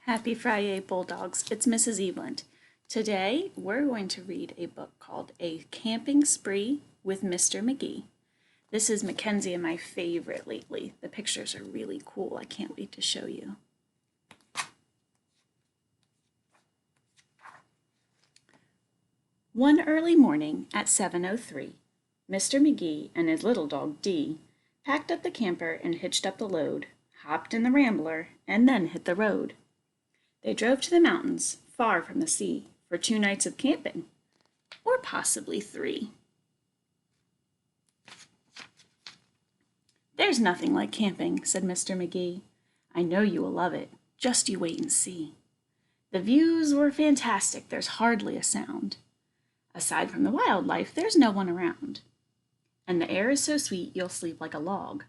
Happy Friday, Bulldogs. It's Mrs. Eveland. Today, we're going to read a book called A Camping Spree with Mr. Magee. This is Mackenzie and my favorite lately. The pictures are really cool. I can't wait to show you. One early morning at 7:03, Mr. Magee and his little dog Dee packed up the camper and hitched up the load, hopped in the Rambler, and then hit the road. They drove to the mountains, far from the sea, for 2 nights of camping, or possibly 3. "There's nothing like camping," said Mr. Magee. "I know you will love it. Just you wait and see. The views were fantastic. There's hardly a sound. Aside from the wildlife, there's no one around. And the air is so sweet you'll sleep like a log,"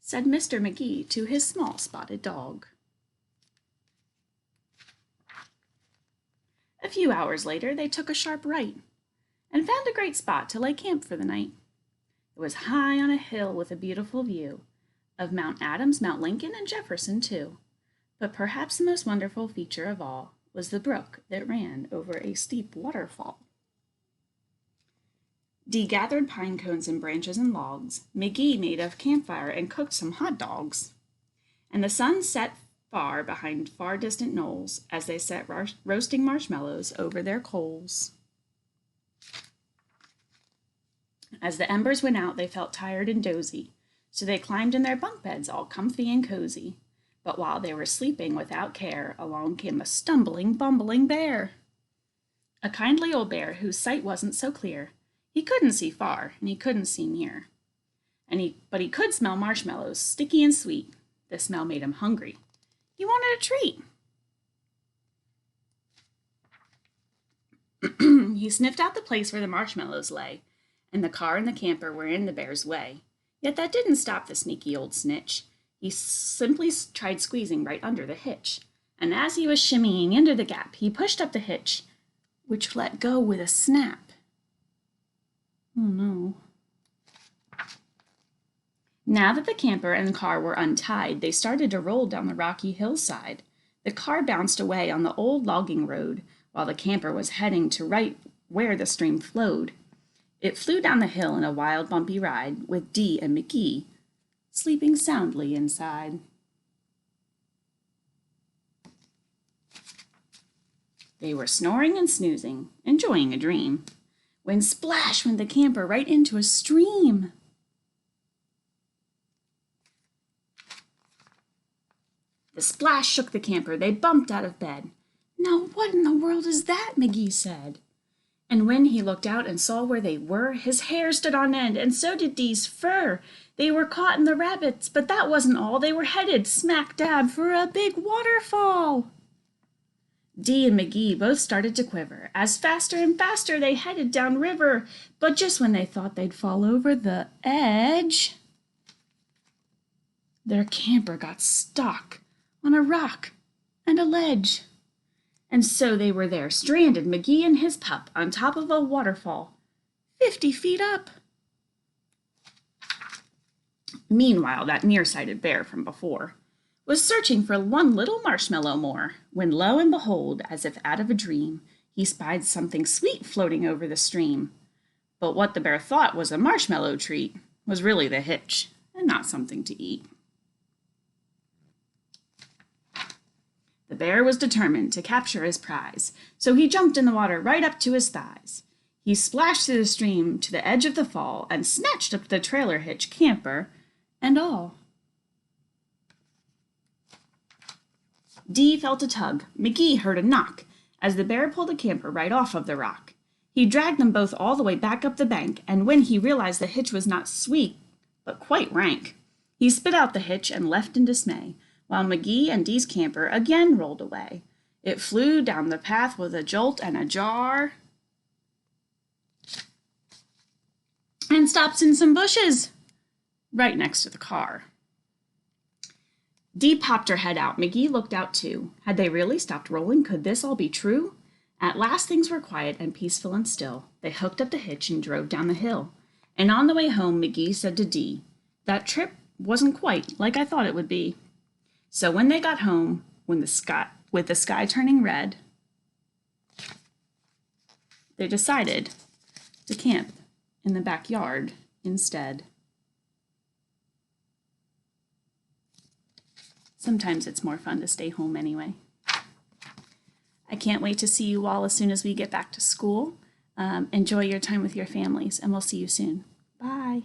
said Mr. Magee to his small spotted dog. A few hours later, they took a sharp right and found a great spot to lay camp for the night. It was high on a hill with a beautiful view of Mount Adams, Mount Lincoln, and Jefferson, too. But perhaps the most wonderful feature of all was the brook that ran over a steep waterfall. Dee gathered pine cones and branches and logs. Magee made a campfire and cooked some hot dogs. And the sun set far behind far distant knolls as they set roasting marshmallows over their coals. As the embers went out, they felt tired and dozy, so they climbed in their bunk beds all comfy and cozy. But while they were sleeping without care, along came a stumbling, bumbling bear. A kindly old bear whose sight wasn't so clear. He couldn't see far, and he couldn't see near. But he could smell marshmallows, sticky and sweet. The smell made him hungry. He wanted a treat. He sniffed out the place where the marshmallows lay, and the car and the camper were in the bear's way. Yet that didn't stop the sneaky old snitch. He simply tried squeezing right under the hitch, and as he was shimmying into the gap, he pushed up the hitch, which let go with a snap. Oh no. Now that the camper and the car were untied, they started to roll down the rocky hillside. The car bounced away on the old logging road, while the camper was heading to right where the stream flowed. It flew down the hill in a wild, bumpy ride, with Dee and Magee sleeping soundly inside. They were snoring and snoozing, enjoying a dream, when splash went the camper right into a stream. The splash shook the camper. They bumped out of bed. "Now what in the world is that?" Magee said. And when he looked out and saw where they were, his hair stood on end, and so did Dee's fur. They were caught in the rapids, but that wasn't all. They were headed smack dab for a big waterfall. Dee and Magee both started to quiver, as faster and faster they headed down river. But just when they thought they'd fall over the edge, their camper got stuck on a rock and a ledge. And so they were there, stranded, Magee and his pup, on top of a waterfall, 50 feet up. Meanwhile, that nearsighted bear from before was searching for one little marshmallow more, when lo and behold, as if out of a dream, he spied something sweet floating over the stream. But what the bear thought was a marshmallow treat was really the hitch, and not something to eat. The bear was determined to capture his prize, so he jumped in the water right up to his thighs. He splashed through the stream to the edge of the fall and snatched up the trailer hitch, camper, and all. Dee felt a tug. Magee heard a knock as the bear pulled the camper right off of the rock. He dragged them both all the way back up the bank, and when he realized the hitch was not sweet, but quite rank, he spit out the hitch and left in dismay, while Magee and Dee's camper again rolled away. It flew down the path with a jolt and a jar, and stopped in some bushes right next to the car. Dee popped her head out. Magee looked out too. Had they really stopped rolling? Could this all be true? At last things were quiet and peaceful and still. They hooked up the hitch and drove down the hill. And on the way home, Magee said to Dee, "That trip wasn't quite like I thought it would be." So when they got home, when the sky with the sky turning red, they decided to camp in the backyard instead. Sometimes it's more fun to stay home anyway. I can't wait to see you all as soon as we get back to school. Enjoy your time with your families, and we'll see you soon. Bye.